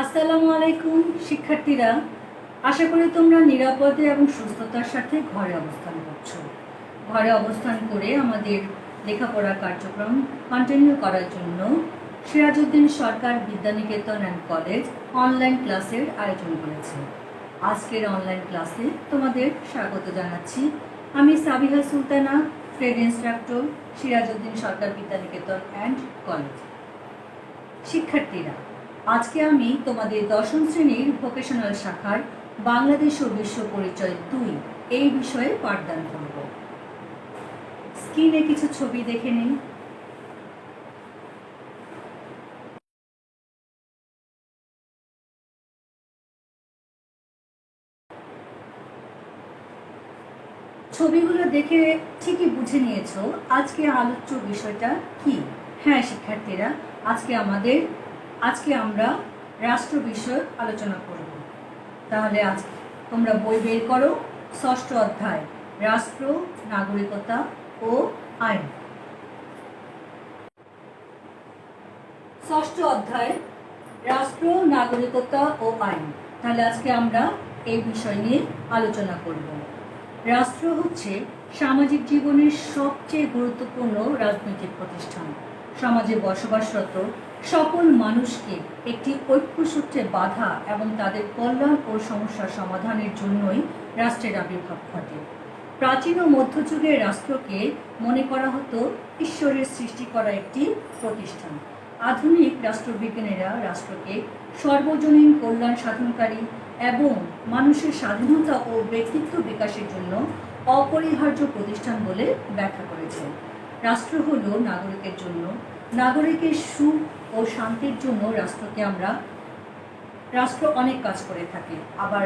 আসসালামু আলাইকুম শিক্ষার্থীরা, আশা করি তোমরা নিরাপদে এবং সুস্থতার সাথে ঘরে অবস্থান করছো। ঘরে অবস্থান করে আমাদের লেখাপড়ার কার্যক্রম কন্টিনিউ করার জন্য সিরাজউদ্দিন সরকার বিদ্যানিকেতন অ্যান্ড কলেজ অনলাইন ক্লাসের আয়োজন করেছে। আজকের অনলাইন ক্লাসে তোমাদের স্বাগত জানাচ্ছি। আমি Sabiha Sultana, trade instructor, Sirajuddin Sarkar Vidyaniketan and college. শিক্ষার্থীরা, আজকে আমি তোমাদের দশম শ্রেণীর ভোকেশনাল শাখার বাংলাদেশ ও বিশ্ব পরিচয় 2 এই বিষয়ে পাঠদান করব। স্ক্রিনে কিছু ছবি দেখে নিন। ছবিগুলো দেখে ঠিকই বুঝে নিয়েছো আজকে আলোচ্য বিষয়টা কি। হ্যাঁ শিক্ষার্থীরা, আজকে আমরা রাষ্ট্র বিষয়ক আলোচনা করব। তাহলে আজ তোমরা বই বের করো, ষষ্ঠ অধ্যায় রাষ্ট্র, নাগরিকতা ও আইন। ষষ্ঠ অধ্যায় রাষ্ট্র, নাগরিকতা ও আইন। তাহলে আজকে আমরা এই বিষয় নিয়ে আলোচনা করব। রাষ্ট্র হচ্ছে সামাজিক জীবনের সবচেয়ে গুরুত্বপূর্ণ রাজনৈতিক প্রতিষ্ঠান। সমাজে বসবাসরত সকল মানুষকে একটি ঐক্যসূত্রে বাঁধা এবং তাদের কল্যাণ ও সমস্যার সমাধানের জন্যই রাষ্ট্রের আবির্ভাব ঘটে। প্রাচীন ও মধ্যযুগের রাষ্ট্রকে মনে করা হতো ঈশ্বরের সৃষ্টি করা একটি প্রতিষ্ঠান। আধুনিক রাষ্ট্রবিজ্ঞানীরা রাষ্ট্রকে সর্বজনীন কল্যাণ সাধনকারী এবং মানুষের স্বাধীনতা ও ব্যক্তিত্ব বিকাশের জন্য অপরিহার্য প্রতিষ্ঠান বলে ব্যাখ্যা করেছেন। রাষ্ট্র হলো নাগরিকের জন্য, নাগরিকের সুখ ও শান্তির জন্য রাষ্ট্র অনেক কাজ করে থাকে। আবার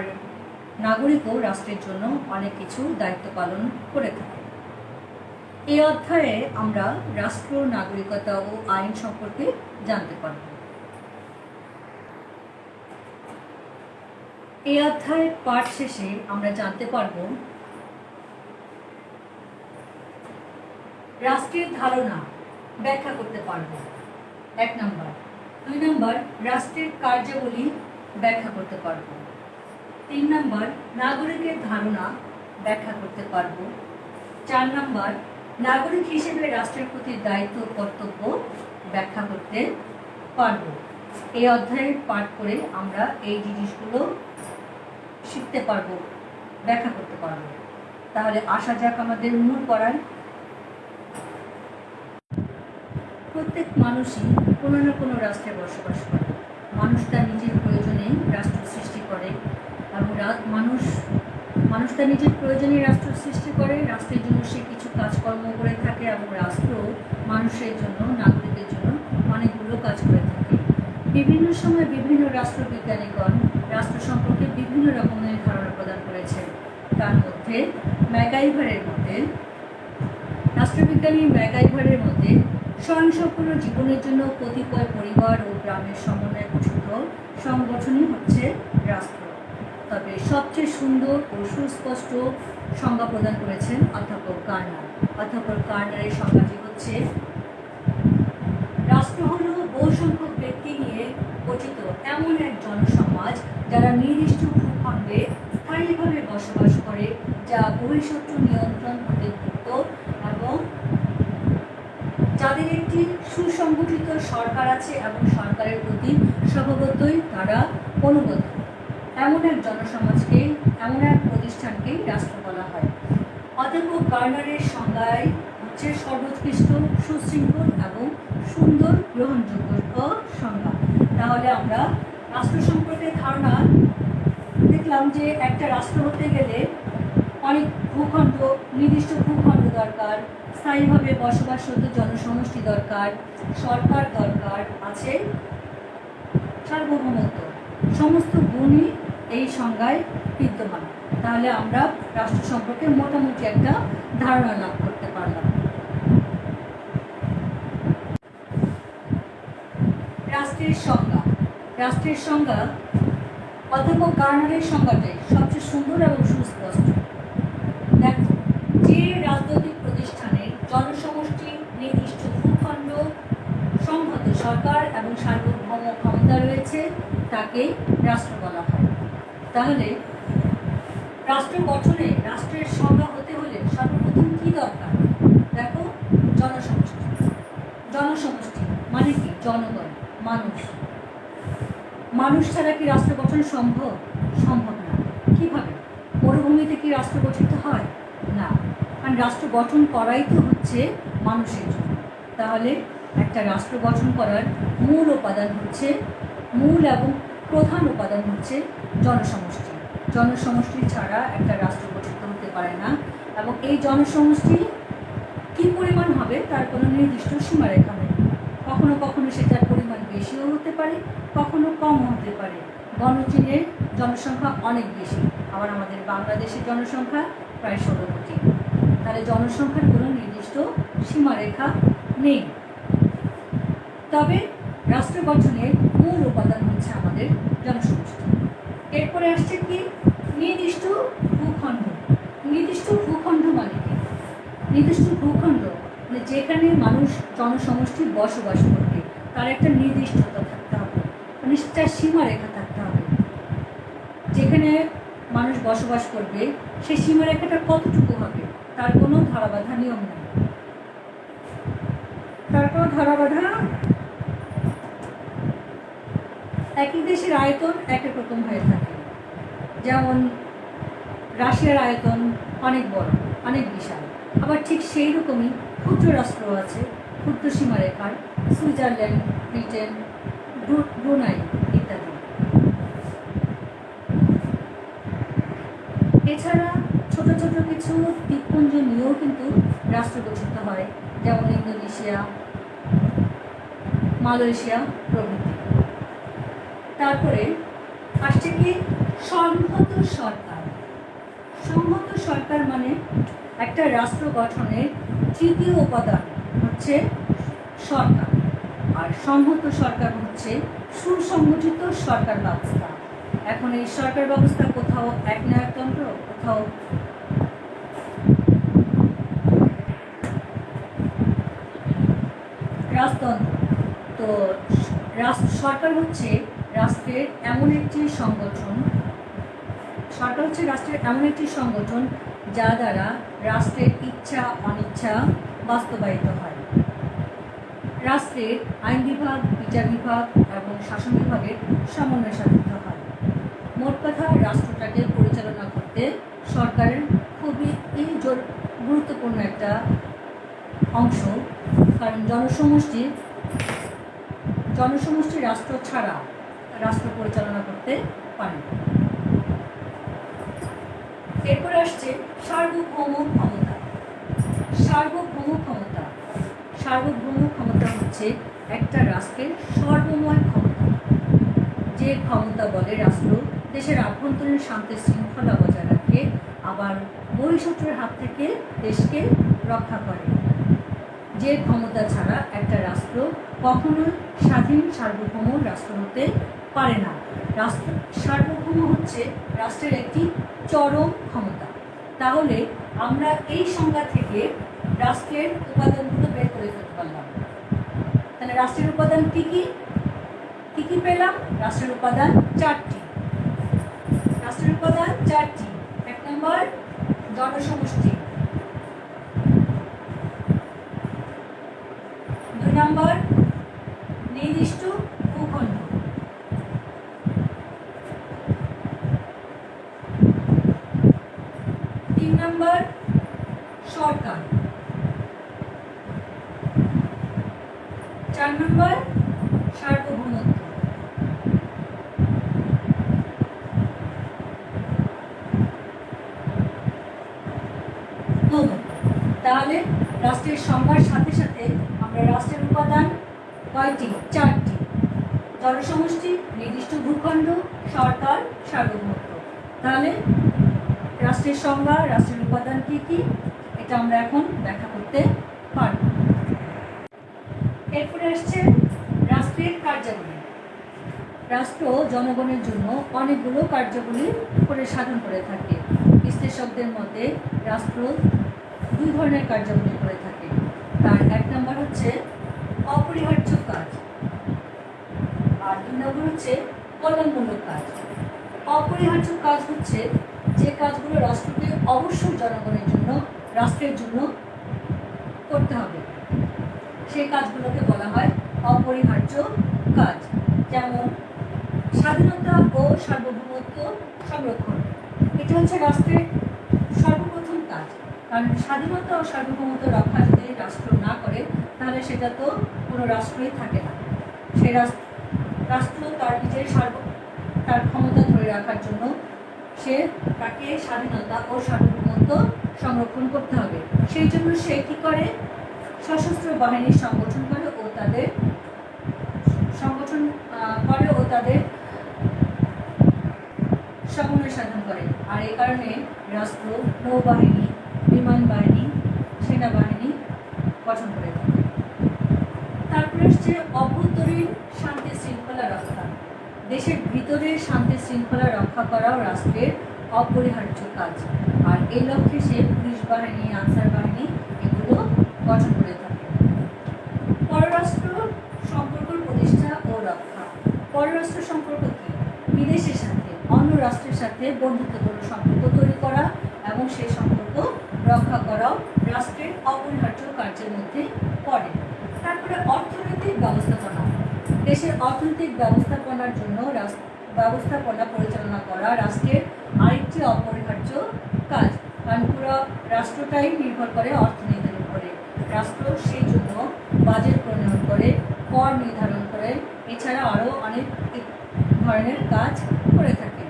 নাগরিকও রাষ্ট্রের জন্য অনেক কিছু দায়িত্ব পালন করে থাকে। এই অধ্যায়ে আমরা রাষ্ট্র, নাগরিকতা ও আইন সম্পর্কে জানতে পারব। এই অধ্যায়ের পাঠ শেষে আমরা জানতে পারব রাষ্ট্রের ধারণা ব্যাখ্যা করতে পারব 1 নম্বর। 2 নম্বর, রাষ্ট্রের কার্যাবলী ব্যাখ্যা করতে পারব। 3 নম্বর, নাগরিকের ধারণা ব্যাখ্যা করতে পারব। 4 নম্বর, নাগরিক হিসেবে রাষ্ট্রের প্রতি দায়িত্ব কর্তব্য ব্যাখ্যা করতে পারব। এই অধ্যায়ের পাঠ করে আমরা এই জিনিসগুলো শিখতে পারবো, ব্যাখ্যা করতে পারবো। তাহলে আসা যাক আমাদের মূল পড়ায়। প্রত্যেক মানুষই কোনো না কোনো রাষ্ট্রে বসবাস করে। মানুষ তার নিজের প্রয়োজনে রাষ্ট্র সৃষ্টি করে এবং মানুষ তার নিজের প্রয়োজনে রাষ্ট্র সৃষ্টি করে। রাষ্ট্রের জন্য সে কিছু কাজকর্ম করে থাকে এবং রাষ্ট্র মানুষের জন্য, নাগরিকের জন্য অনেকগুলো কাজ করে থাকে। বিভিন্ন সময় বিভিন্ন রাষ্ট্রবিজ্ঞানীগণ রাষ্ট্র সম্পর্কে বিভিন্ন রকমের ধারণা প্রদান করেছেন। তার মধ্যে রাষ্ট্রবিজ্ঞানী ম্যাগাইভারের মধ্যে স্বয়ংসম্পূর্ণ জীবনের জন্য কতিপয় পরিবার ও গ্রামের সমন্বয়ে গঠিত সংগঠনই হচ্ছে রাষ্ট্র। তবে সবচেয়ে সুন্দর ও সুস্পষ্ট সংজ্ঞা প্রদান করেছেন অধ্যাপক গার্নার। অধ্যাপক গার্নারের সংজ্ঞাটি হচ্ছে, রাষ্ট্র হল বহু সংখ্যক ব্যক্তি নিয়ে গঠিত এমন এক জনসমাজ যারা নির্দিষ্ট ভূখণ্ডে স্থায়ীভাবে বসবাস করে, যা বহিঃশত্রু নিয়ন্ত্রণ হতে মুক্ত এবং যাদের একটি সুসংগঠিত সরকার আছে এবং সরকারের প্রতি স্বভাবতই তারা অনুগত। এমন এক জনসমাজকে, এমন এক প্রতিষ্ঠানকেই রাষ্ট্র বলা হয়। অধ্যাপক গার্নারের সংজ্ঞায় হচ্ছে সর্বোৎকৃষ্ট, সুশৃঙ্খল এবং সুন্দর, গ্রহণযোগ্য সংজ্ঞা। তাহলে আমরা রাষ্ট্র সম্পর্কে ধারণা দেখলাম যে একটা রাষ্ট্র হতে গেলে অনেক ভূখণ্ড, নির্দিষ্ট ভূখণ্ড দরকার, স্থায়ীভাবে বসবাসরত জনসমষ্টি দরকার, সরকার দরকার আছে, সার্বভৌমত্ব, সমস্ত গুণই এই সংজ্ঞায় বিদ্যমান। তাহলে আমরা রাষ্ট্র সম্পর্কে মোটামুটি একটা ধারণা লাভ করতে পারলাম। রাষ্ট্রের সংজ্ঞা অধ্যাপক গার্নারের সংজ্ঞাটাই সবচেয়ে সুন্দর এবং সুস্পষ্ট। দেখো, যে রাজনৈতিক প্রতিষ্ঠানের জনসমষ্টি নির্দিষ্ট ভূখণ্ড সংহত সরকার এবং সার্বভৌম ক্ষমতা রয়েছে তাকে রাষ্ট্র বলা হয়। তাহলে রাষ্ট্র গঠনে রাষ্ট্রের সংজ্ঞা হতে হলে সর্বপ্রথম কি দরকার? দেখো, জনসমষ্টি। জনসমষ্টি মানে কি? জনগণ, মানুষ। মানুষ ছাড়া কি রাষ্ট্র গঠন সম্ভব? সম্ভব না। কিভাবে? মরুভূমিতে কি রাষ্ট্র গঠিত হয়? না, কারণ রাষ্ট্র গঠন করাই তো হচ্ছে মানুষের জন্য। তাহলে একটা রাষ্ট্র গঠন করার মূল উপাদান হচ্ছে, মূল এবং প্রধান উপাদান হচ্ছে জনসমষ্টি। জনসমষ্টি ছাড়া একটা রাষ্ট্র গঠিত হতে পারে না, এবং এই জনসমষ্টি কী পরিমাণ হবে তার কোনো নির্দিষ্ট সীমারেখা নেই। কখনো কখনো সেটার পরিমাণ বেশিও হতে পারে, কখনো কম হতে পারে। গণচীনের জনসংখ্যা অনেক বেশি, আবার আমাদের বাংলাদেশের জনসংখ্যা প্রায় 16 কোটি। তাহলে জনসংখ্যার কোনো নির্দিষ্ট সীমারেখা নেই। তবে রাষ্ট্র গঠনের মূল উপাদান হচ্ছে আমাদের জনসমষ্টি। এরপরে আসছে কি? নির্দিষ্ট ভূখণ্ড। নির্দিষ্ট ভূখণ্ড মানে কি? নির্দিষ্ট ভূখণ্ড মানে যেখানে মানুষ জনসমষ্টি বসবাস করবে তার একটা নির্দিষ্টতা থাকতে হবে, মানে তার সীমারেখা থাকতে হবে। যেখানে মানুষ বসবাস করবে সেই সীমারেখাটা কতটুকু হবে তার কোনো ধারাবাধা নিয়ম নেই। তারপর ধারাবাধা, একই দেশের আয়তন এক এক রকম হয়ে থাকে। যেমন রাশিয়ার আয়তন অনেক বড়, অনেক বিশাল। আবার ঠিক সেই রকমই ক্ষুদ্র রাষ্ট্র আছে, ক্ষুদ্র সীমারেখার, সুইজারল্যান্ড, ব্রিটেন, ব্রুনাই ইত্যাদি। এছাড়া ছোট ছোট কিছু দ্বীপপুঞ্জ নিয়েও কিন্তু রাষ্ট্র গঠিত হয়, যেমন ইন্দোনেশিয়া, মালয়েশিয়া প্রভৃতি। তারপরে আসছে কি? সংহত সরকার। সংহত সরকার মানে একটা রাষ্ট্র গঠনের তৃতীয় উপাদান হচ্ছে সরকার, আর সংহত সরকার হচ্ছে সুসংগঠিত সরকার ব্যবস্থা। এখন এই সরকার ব্যবস্থা কোথাও একনায়কতন্ত্র, কোথাও রাজতন্ত্র। তো সরকার হচ্ছে রাষ্ট্রের এমন একটি সংগঠন, সরকার হচ্ছে রাষ্ট্রের এমন একটি সংগঠন যা দ্বারা রাষ্ট্রের ইচ্ছা অনিচ্ছা বাস্তবায়িত হয়। রাষ্ট্রের আইন বিভাগ, বিচার বিভাগ এবং শাসন বিভাগের সমন্বয় সাধিত হয়। মোট কথা, রাষ্ট্রটাকে পরিচালনা করতে সরকারের খুবই গুরুত্বপূর্ণ একটা অংশ, কারণ জনসমষ্টি রাষ্ট্র ছাড়া রাষ্ট্র পরিচালনা করতে পারে না। এরপরে আসছে সার্বভৌম ক্ষমতা। সার্বভৌম ক্ষমতা, সার্বভৌম ক্ষমতা হচ্ছে একটা রাষ্ট্রের সর্বময় ক্ষমতা, যে ক্ষমতা বলে রাষ্ট্র দেশের আভ্যন্তরীণ শান্তি শৃঙ্খলা বজায় রাখে, আবার বহিঃশত্রুর হাত থেকে দেশকে রক্ষা করে। যে ক্ষমতা ছাড়া একটা রাষ্ট্র কখনো স্বাধীন সার্বভৌম রাষ্ট্র হতে পারে না। রাষ্ট্র সার্বভৌম হচ্ছে রাষ্ট্রের একটি চরম ক্ষমতা। তাহলে আমরা এই সংজ্ঞা থেকে রাষ্ট্রের উপাদানগুলো বের করে ফেলতে পারলাম। তাহলে রাষ্ট্রের উপাদান কি কি পেলাম? রাষ্ট্রের উপাদান 4টি। রাষ্ট্রের উপাদান 4টি। 1 নম্বর জনসমষ্টি, 2 নম্বর নির্দিষ্ট ভূখণ্ড, 3 নম্বর সরকার, 4 নম্বর সার্বভৌমত্ব। তাহলে রাষ্ট্রের সংজ্ঞার সাথে সাথে আমরা রাষ্ট্রের উপাদান কয়টি? 4টি। জনসমষ্টি, নির্দিষ্ট ভূখণ্ড, সরকার, সার্বভৌমত্ব। তাহলে রাষ্ট্রের সংজ্ঞা, রাষ্ট্রের উপাদান কি কি, এটা আমরা এখন ব্যাখ্যা করতে পারব। এরপরে আসছে রাষ্ট্রের কার্যাবলী। রাষ্ট্র জনগণের জন্য অনেকগুলো কার্যাবলী করে সাধন করে থাকে। বিশ্লেষকদের মতে রাষ্ট্র 2 ধরনের কার্যাবলী করে থাকে। তার 1 নম্বর হচ্ছে অপরিহার্য কাজ, আর 2 নম্বর হচ্ছে কল্যাণমূলক কাজ। অপরিহার্য কাজ হচ্ছে যে কাজগুলো রাষ্ট্রকে অবশ্যই জনগণের জন্য, রাষ্ট্রের জন্য করতে হবে, সেই কাজগুলোকে বলা হয় অপরিহার্য কাজ। যেমন স্বাধীনতা ও সার্বভৌমত্ব সংরক্ষণ, এটা হচ্ছে রাষ্ট্রের সর্বপ্রথম কাজ। কারণ স্বাধীনতা ও সার্বভৌমত্ব রক্ষা যদি রাষ্ট্র না করে তাহলে সেটা তো কোনো রাষ্ট্রই থাকে না। সেই রাষ্ট্র তার নিজের তার ক্ষমতা ধরে রাখার জন্য সে তাকে স্বাধীনতা ও সার্বভৌমত্ব সংরক্ষণ করতে হবে। সেই জন্য সে কি করে, সশস্ত্র বাহিনীর সংগঠন করে ও তাদের সমন্বয় সাধন করে। আর এই কারণে রাষ্ট্র নৌবাহিনী, বিমান বাহিনী, সেনাবাহিনী গঠন করে থাকে। তারপরে হচ্ছে অভ্যন্তরীণ শান্তি শৃঙ্খলা রক্ষা। দেশের ভিতরে শান্তি শৃঙ্খলা রক্ষা করাও রাষ্ট্রের অপরিহার্য কাজ। আর এই লক্ষ্যে সে পুলিশ বাহিনী, আনসার বাহিনী এগুলো গঠন করে থাকে। পররাষ্ট্র সম্পর্ক প্রতিষ্ঠা ও রক্ষা। পররাষ্ট্র সম্পর্ক কি? বিদেশের সাথে, অন্য রাষ্ট্রের সাথে বন্ধুত্বপূর্ণ সম্পর্ক তৈরি করা এবং সেই সম্পর্ক রক্ষা করাও রাষ্ট্রের অপরিহার্য কার্যের মধ্যে পড়ে। তারপরে অর্থনৈতিক ব্যবস্থাপনা। দেশের অর্থনৈতিক ব্যবস্থাপনার জন্য ব্যবস্থাপনা পরিচালনা করা রাষ্ট্রের আরেকটি অপরিহার্য কাজ। কারণ পুরো রাষ্ট্রটাই নির্ভর করে অর্থনীতির উপরে। রাষ্ট্র সেই জন্য বাজেট প্রণয়ন করে, কর নির্ধারণ করে, এছাড়া আরও অনেক ধরনের কাজ করে থাকে।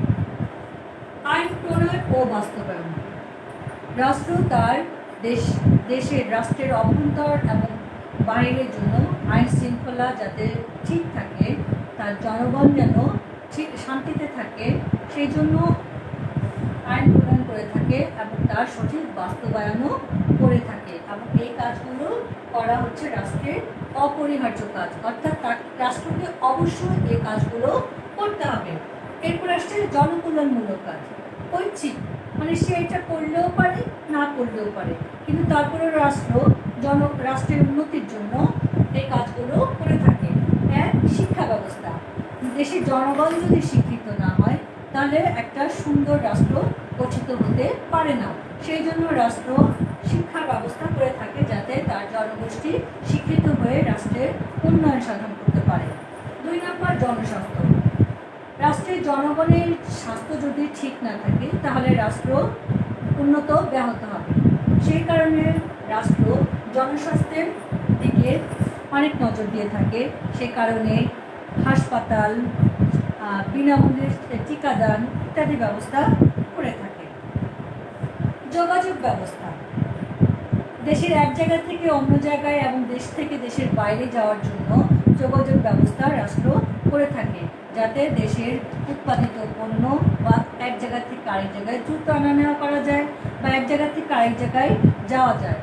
আইন প্রণয়ন ও বাস্তবায়ন। রাষ্ট্র তার দেশের রাষ্ট্রের অভ্যন্তর এবং বাইরের জন্য আইন শৃঙ্খলা যাতে ঠিক থাকে, তার জনগণ যেন ঠিক শান্তিতে থাকে, সেই জন্য আইন প্রণয়ন করে থাকে এবং তার সঠিক বাস্তবায়নও করে থাকে। এবং এই কাজগুলো করা হচ্ছে রাষ্ট্রের অপরিহার্য কাজ, অর্থাৎ রাষ্ট্রকে অবশ্যই এই কাজগুলো করতে হবে। এরপর আসছে জনকল্যাণমূলক কাজ। ঐচ্ছিক, মানে সে এটা করলেও পারে, না করলেও পারে, কিন্তু তারপরে রাষ্ট্রের উন্নতির জন্য এই কাজগুলো করে থাকে। এক, শিক্ষা ব্যবস্থা। দেশের জনগণ যদি শিক্ষিত না হয় তাহলে একটা সুন্দর রাষ্ট্র গঠিত হতে পারে না। সেই জন্য রাষ্ট্র শিক্ষা ব্যবস্থা করে থাকে যাতে তার জনগোষ্ঠী শিক্ষিত হয়ে রাষ্ট্রের উন্নয়ন সাধন করতে পারে। 2 নম্বর, জনস্বাস্থ্য। রাষ্ট্রের জনগণের স্বাস্থ্য যদি ঠিক না থাকে তাহলে রাষ্ট্র উন্নত ব্যাহত হবে। সেই কারণে রাষ্ট্র জনস্বাস্থ্যের দিকে অনেক নজর দিয়ে থাকে। সে কারণে হাসপাতাল, বিনামূল্যে টিকাদান ইত্যাদি ব্যবস্থা করে থাকে। যোগাযোগ ব্যবস্থা। দেশের এক জায়গা থেকে অন্য জায়গায় এবং দেশ থেকে দেশের বাইরে যাওয়ার জন্য যোগাযোগ ব্যবস্থা রাষ্ট্র করে থাকে, যাতে দেশের উৎপাদিত পণ্য বা এক জায়গা থেকে আরেক জায়গায় দ্রুত আনা নেওয়া করা যায় বা এক জায়গা থেকে আরেক জায়গায় যাওয়া যায়।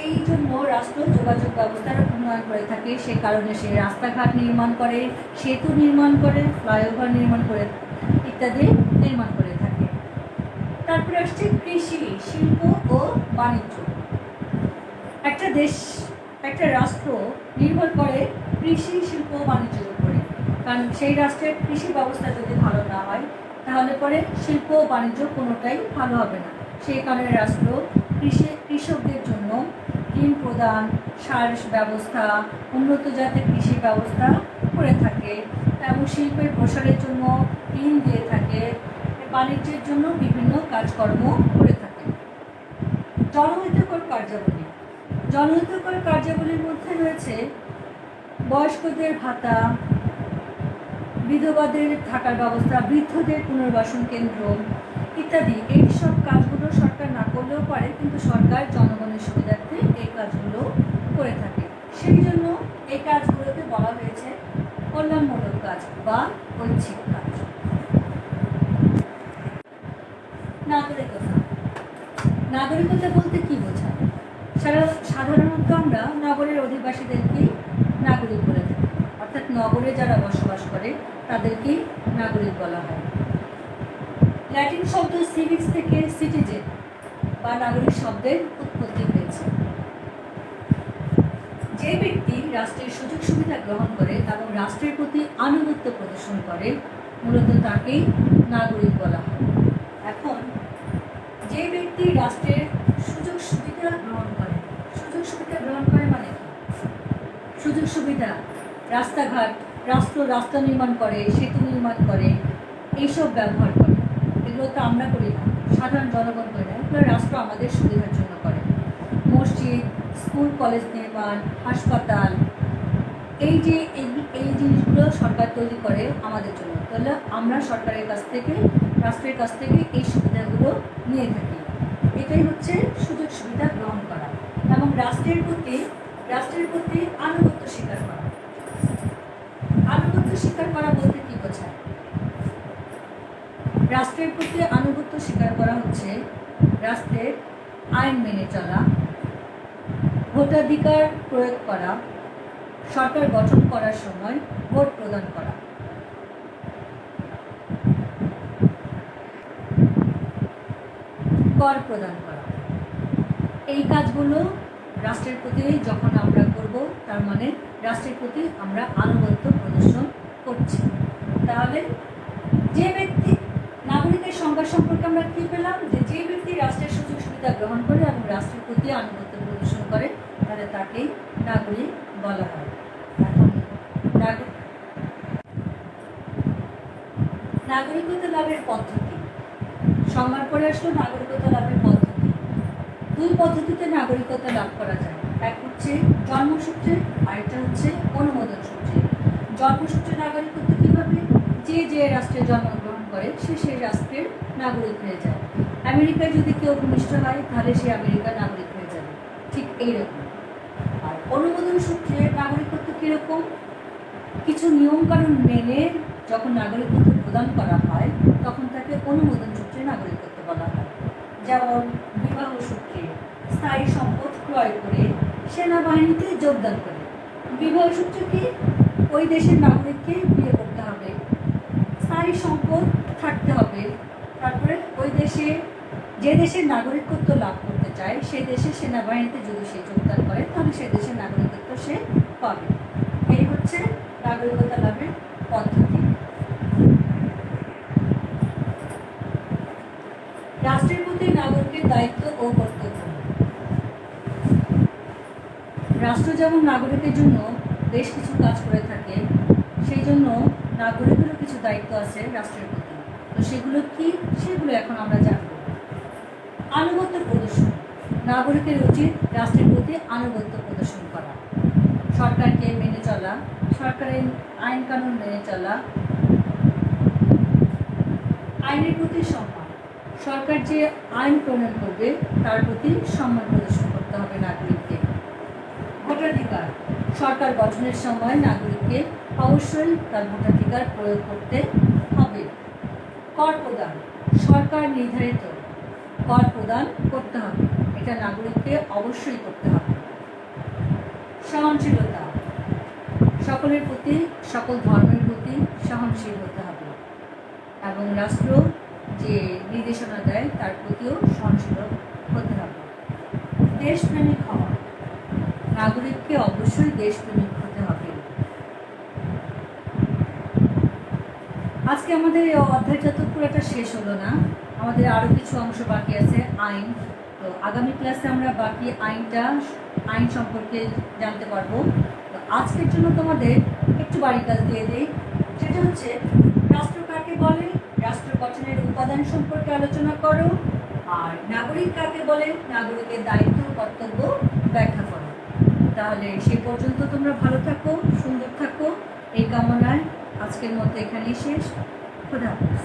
এই জন্য রাষ্ট্র যোগাযোগ ব্যবস্থার উন্নয়ন করে থাকে। সে কারণে সে রাস্তাঘাট নির্মাণ করে, সেতু নির্মাণ করে, ফ্লাইওভার নির্মাণ করে ইত্যাদি নির্মাণ করে থাকে। তারপরে আসছে কৃষি, শিল্প ও বাণিজ্য। একটা রাষ্ট্র নির্ভর করে কৃষি, শিল্প ও বাণিজ্যের উপরে। কারণ সেই রাষ্ট্রের কৃষি ব্যবস্থা যদি ভালো না হয় তাহলে পরে শিল্প ও বাণিজ্য কোনোটাই ভালো হবে না। সেই কারণে রাষ্ট্র কৃষকদের জন্য ঋণ প্রদান, সার ব্যবস্থা, উন্নত জাতের কৃষি ব্যবস্থা করে থাকে এবং শিল্পের প্রসারের জন্য ঋণ দিয়ে থাকে, বাণিজ্যের জন্য বিভিন্ন কাজকর্ম করে থাকে। জনহিতকর কার্যাবলী। জনহিতকর কার্যাবলীর মধ্যে রয়েছে বয়স্কদের ভাতা, বিধবাদের থাকার ব্যবস্থা, বৃদ্ধদের পুনর্বাসন কেন্দ্র ইত্যাদি। এই সব কাজগুলো সরকার না করলেও পারে, কিন্তু সরকার জনগণের সুবিধার্থে এই কাজগুলো করে থাকে। সেই জন্য এই কাজগুলোকে বলা হয়েছে কল্যাণমূলক কাজ বা ঐচ্ছিক কাজ। নাগরিকতা। নাগরিকতা বলতে কি বোঝায়? সাধারণত আমরা নগরের অধিবাসীদেরকেই নাগরিক বলে থাকি, অর্থাৎ নগরে যারা বসবাস করে তাদেরকেই নাগরিক বলা হয়। ল্যাটিন শব্দ সিভিক্স থেকে সিটিজেন বা নাগরিক শব্দের উৎপত্তি হয়েছে। যে ব্যক্তি রাষ্ট্রের সুযোগ সুবিধা গ্রহণ করে এবং রাষ্ট্রের প্রতি আনুগত্য প্রদর্শন করে মূলত তাকেই নাগরিক বলা হয়। এখন যে ব্যক্তি রাষ্ট্রের সুযোগ সুবিধা গ্রহণ করে, সুযোগ সুবিধা গ্রহণ করে মানে কি? সুযোগ সুবিধা, রাস্তাঘাট, রাস্তা নির্মাণ করে, সেতু নির্মাণ করে, এইসব ব্যবহার করে। এগুলো তো আমরা করি না, সাধারণ জনগণ করে না, এগুলো রাষ্ট্র আমাদের সুবিধার জন্য করে। মসজিদ, স্কুল কলেজ নির্মাণ, হাসপাতাল, এই জিনিসগুলো সরকার তৈরি করে আমাদের জন্য। তাহলে আমরা সরকারের কাছ থেকে, রাষ্ট্রের কাছ থেকে এই সুবিধাগুলো নিয়ে থাকি। এটাই হচ্ছে সুযোগ সুবিধা গ্রহণ করা এবং রাষ্ট্রের প্রতি আনুগত্য স্বীকার করা। আনুগত্য স্বীকার করা বলতে কি বোঝায়? রাষ্ট্রের প্রতি আনুগত্য স্বীকার করা হচ্ছে রাষ্ট্রের আইন মেনে চলা, ভোটাধিকার প্রয়োগ করা, সরকার গঠন করার সময় ভোট প্রদান করা। কর প্রদান করা। এই কাজগুলো রাষ্ট্রের প্রতি যখন আমরা করব, তার মানে রাষ্ট্রের প্রতি আমরা আনুগত্য প্রদর্শন করছি। তাহলে যে ব্যক্তি, নাগরিকের সংজ্ঞা সম্পর্কে আমরা কি পেলাম? যে ব্যক্তি রাষ্ট্রের সুযোগ সুবিধা গ্রহণ করে এবং রাষ্ট্রের প্রতি আনুগত্য প্রদর্শন করে তাহলে তাকেই নাগরিক বলা হয়। এখন নাগরিকত্ব লাভের পদ্ধতি সংজ্ঞার পরে আসলো। নাগরিকত্ব লাভের পদ্ধতি, দুই পদ্ধতিতে নাগরিকত্ব লাভ করা যায়। এক হচ্ছে জন্মসূত্রে, আরেকটা হচ্ছে অনুমোদন সূত্রে। জন্মসূত্রে নাগরিকত্ব কিভাবে? যে রাষ্ট্রে জন্মগ্রহণ করে সে সেই রাষ্ট্রের নাগরিক হয়ে যায়। আমেরিকায় যদি কেউ ভূমিষ্ঠ হয় তাহলে সে আমেরিকার নাগরিক হয়ে যাবে, ঠিক এইরকম। আর অনুমোদন সূত্রে নাগরিকত্ব কীরকম? কিছু নিয়মকানুন মেনে যখন নাগরিকত্ব প্রদান করা হয় তখন তাকে অনুমোদন সূত্রে নাগরিকত্ব বলা হয়। যেমন বিবাহ সূত্রে স্থায়ী সম্পদ ক্রয় করে সেনাবাহিনীতে যোগদান করে। বিবাহ সূত্রে কি? ওই দেশের নাগরিককে বিয়ে করতে হবে, স্থায়ী সম্পদ থাকতে হবে, তারপরে ওই দেশে যে দেশের নাগরিকত্ব লাভ করতে চায় সেই দেশের সেনাবাহিনীতে যদি সে যোগদান করে তাহলে সে দেশের নাগরিকত্ব সে পাবে। এই হচ্ছে নাগরিকত্ব লাভের পদ্ধতি। রাষ্ট্রের প্রতি নাগরিকের দায়িত্ব ও কর্তব্য। রাষ্ট্র যেমন নাগরিকের জন্য বেশ কিছু কাজ করে থাকে, সেই জন্য নাগরিকেরও কিছু দায়িত্ব আছে রাষ্ট্রের প্রতি। তো সেগুলো কি? সেগুলো এখন আমরা জানব। আনুগত্য প্রদর্শন। নাগরিকের উচিত রাষ্ট্রের প্রতি আনুগত্য প্রদর্শন করা, সরকারকে মেনে চলা, সরকারের আইন কানুন মেনে চলা, আইনের প্রতি সম্মান। সরকার যে আইন প্রণয়ন করবে তার প্রতি সম্মান প্রদর্শন করতে হবে নাগরিককে। ভোটাধিকার। সরকার গঠনের সময় নাগরিককে অবশ্যই তার ভোটাধিকার প্রয়োগ করতে হবে। কর প্রদান। সরকার নির্ধারিত কর প্রদান করতে হবে, এটা নাগরিককে অবশ্যই করতে হবে। সহনশীলতা। সকলের প্রতি, সকল ধর্মের প্রতি সহনশীল হতে হবে এবং রাষ্ট্র যে নির্দেশনা দেয় তার প্রতিও সহনশীল হতে হবে। দেশপ্রেমিক হওয়া। নাগরিককে অবশ্যই দেশপ্রেমিক হতে হবে। আজকে আমাদের এই অধ্যায়টা তো পুরোটা শেষ হলো না, আমাদের আরও কিছু অংশ বাকি আছে। আইন, তো আগামী ক্লাসে আমরা বাকি আইন সম্পর্কে জানতে পারবো। তো আজকের জন্য তোমাদের একটু বাড়ি কাজ দিয়ে দিই, সেটা হচ্ছে রাষ্ট্র কাকে বলে, রাষ্ট্র গঠনের উপাদান সম্পর্কে আলোচনা করো, আর নাগরিক কাকে বলে, নাগরিকের দায়িত্ব কর্তব্য ব্যাখ্যা করো। তাহলে সে পর্যন্ত তোমরা ভালো থাকো, সুন্দর থাকো, এই কামনায় আজকের মতো এখানেই শেষ। খোদা হাফেজ।